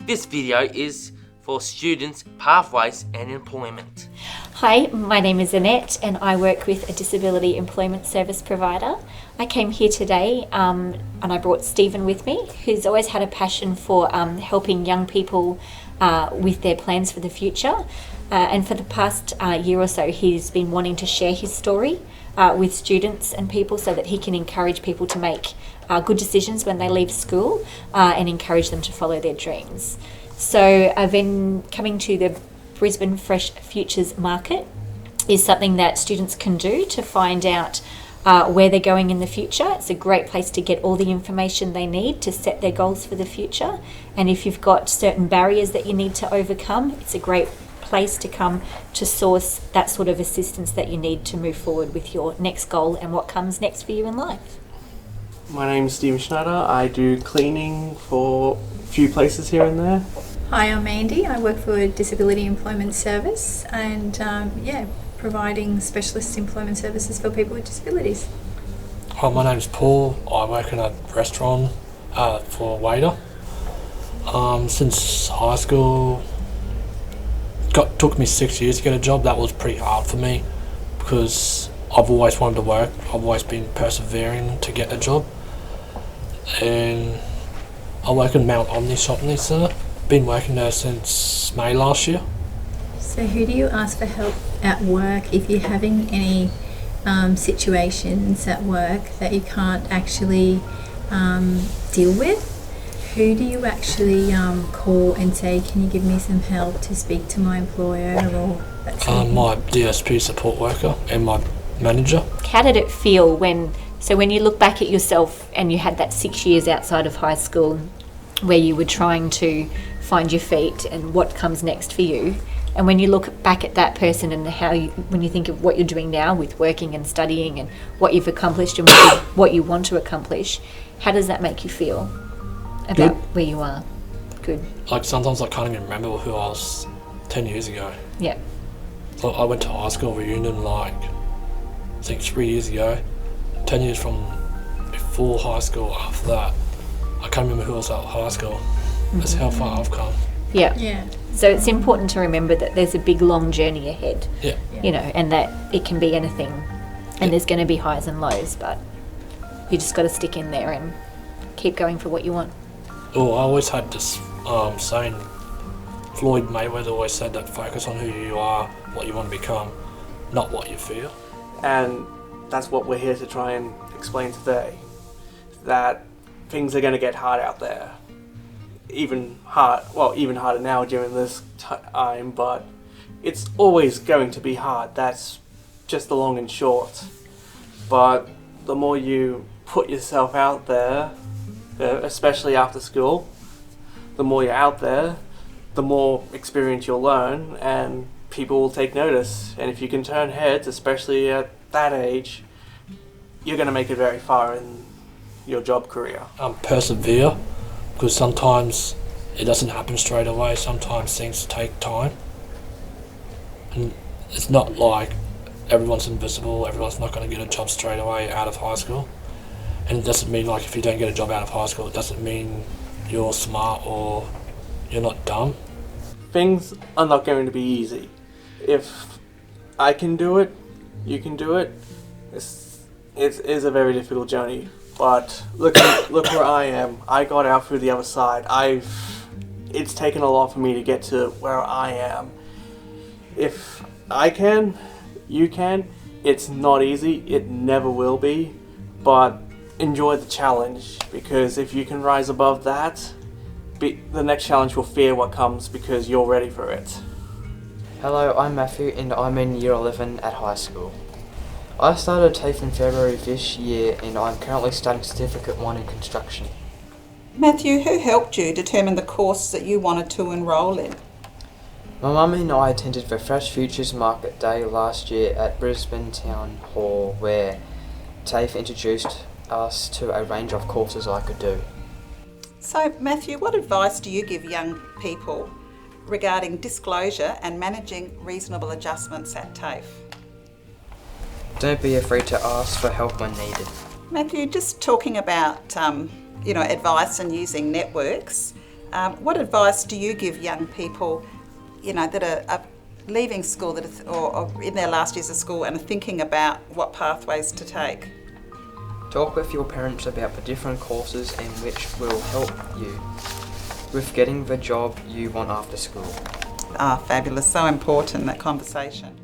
This video is for students, pathways and employment. Hi, my name is Annette and I work with a disability employment service provider. I came here today and I brought Stephen with me, who's always had a passion for helping young people with their plans for the future. And for the past year or so, he's been wanting to share his story with students and people so that he can encourage people to make good decisions when they leave school and encourage them to follow their dreams. So I've been coming to the Brisbane Fresh Futures Market is something that students can do to find out where they're going in the future. It's a great place to get all the information they need to set their goals for the future. And if you've got certain barriers that you need to overcome, it's a great place to come to source that sort of assistance that you need to move forward with your next goal and what comes next for you in life. My name's Stephen Schneider. I do cleaning for a few places here and there. Hi, I'm Mandy. I work for a Disability Employment Service and providing specialist employment services for people with disabilities. Hi, my name's Paul. I work in a restaurant for a waiter. Since high school, took me 6 years to get a job. That was pretty hard for me because I've always wanted to work. I've always been persevering to get a job. And I work in Mount Omni Shopping Centre. Been working there since May last year. So who do you ask for help at work if you're having any situations at work that you can't actually deal with? Who do you actually call and say, can you give me some help to speak to my employer or that sort of thing? My DSP support worker and my manager. How did it feel when you look back at yourself and you had that 6 years outside of high school where you were trying to find your feet and what comes next for you, and when you look back at that person and when you think of what you're doing now with working and studying and what you've accomplished and what you want to accomplish, how does that make you feel about where you are? Good. Like sometimes I can't even remember who I was 10 years ago. Yeah. So I went to high school reunion I think 3 years ago. 10 years from before high school, after that, I can't remember who was at high school. That's how far I've come. Yeah. Yeah. So it's important to remember that there's a big, long journey ahead. Yeah. You know, and that it can be anything. And there's going to be highs and lows, but you just got to stick in there and keep going for what you want. Oh, I always had this saying, Floyd Mayweather always said that focus on who you are, what you want to become, not what you feel. And that's what we're here to try and explain today. That things are going to get hard out there. Even harder now during this time, but it's always going to be hard. That's just the long and short. But the more you put yourself out there, especially after school, the more you're out there, the more experience you'll learn and people will take notice. And if you can turn heads, especially at that age, you're going to make it very far in your job career. Persevere, because sometimes it doesn't happen straight away. Sometimes things take time. And it's not like everyone's invisible, everyone's not going to get a job straight away out of high school. And it doesn't mean like if you don't get a job out of high school, it doesn't mean you're smart or you're not dumb. Things are not going to be easy. If I can do it, you can do it. It is a very difficult journey. But look where I am. I got out through the other side. It's taken a lot for me to get to where I am. If I can, you can. It's not easy. It never will be. But enjoy the challenge, because if you can rise above that, the next challenge will fear what comes because you're ready for it. Hello, I'm Matthew and I'm in Year 11 at high school. I started TAFE in February of this year and I'm currently studying Certificate 1 in Construction. Matthew, who helped you determine the course that you wanted to enrol in? My mum and I attended the Fresh Futures Market Day last year at Brisbane Town Hall, where TAFE introduced us to a range of courses I could do. So, Matthew, what advice do you give young people regarding disclosure and managing reasonable adjustments at TAFE? Don't be afraid to ask for help when needed. Matthew, just talking about advice and using networks, what advice do you give young people, that are leaving school or in their last years of school and are thinking about what pathways to take? Talk with your parents about the different courses and which will help you with getting the job you want after school. Ah, fabulous. So important, that conversation.